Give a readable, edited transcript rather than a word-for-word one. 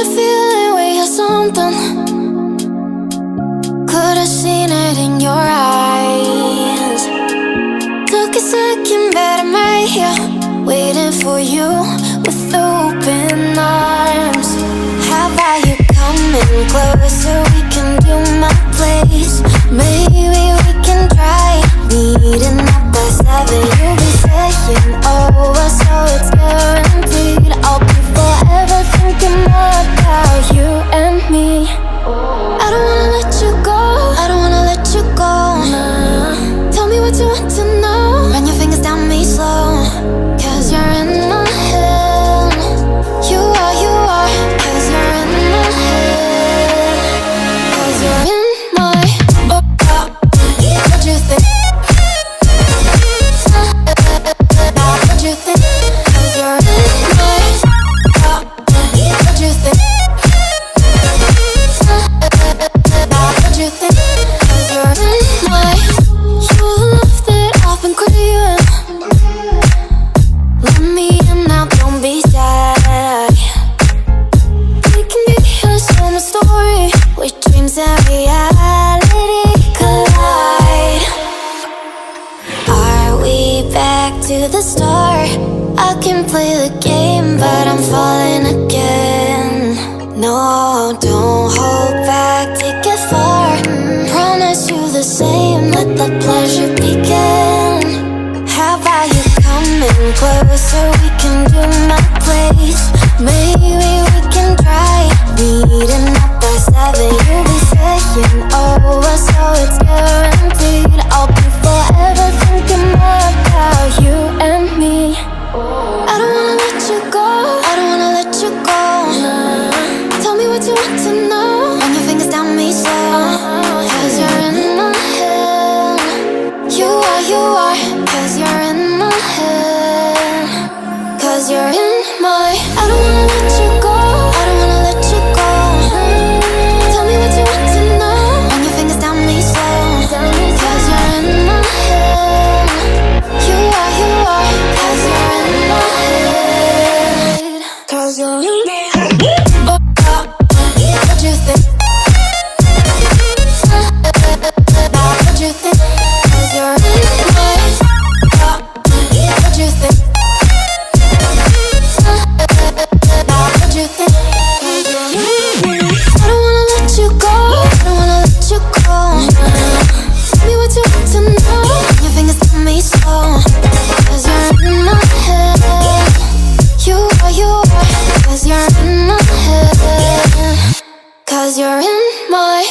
a feeling we had something. Could've seen it in your eyes. Took a second, but I'm right here, waiting for you with open arms. How about you coming closer? We can do my place. Maybe we can try meeting up by 7. You'll be saying over, so it's guaranteed. I'll be forever thinking more about you and me. I don't wanna let you go, I don't wanna let you go. Nah. Tell me what you want to know. Run your fingers down me slow, 'cause you're in my head. You are, 'cause you're in my head. 'Cause you're in my what you think? What you think? 'Cause you're in my what you think? What you think? 'Cause you're in my you're the love that I've been craving. Let me in now, don't be shy. We can get here, so my story, where dreams and reality collide. Are we back to the start? I can play the game, but I'm falling again. No, don't hold back, take it far. Promise you the same, let the pleasure begin. How about you coming closer? We can do my place. Maybe we can try meeting up by 7. You'll be saying over, so it's guaranteed. I'll be forever thinking more about you and me. I don't wanna let you go, I don't wanna let you go. Nah. Tell me what you want to know. Run your fingers down me slow, 'cause you're in my head. You are, 'cause you're in my head. 'Cause you're in my I don't wanna let you go, I don't wanna let you go. Tell me what you want to know. Run your fingers down me slow, 'cause you're in my head. You are, 'cause you're in my head. 'Cause you're in my head. What you think? What you think? 'Cause you're in my what you think? What you think? I don't wanna let you go, I don't wanna let you go. Tell me what you want to know. Your fingers tell me slow, 'cause you're in my head. You are, 'cause you're in my head. 'Cause you're in my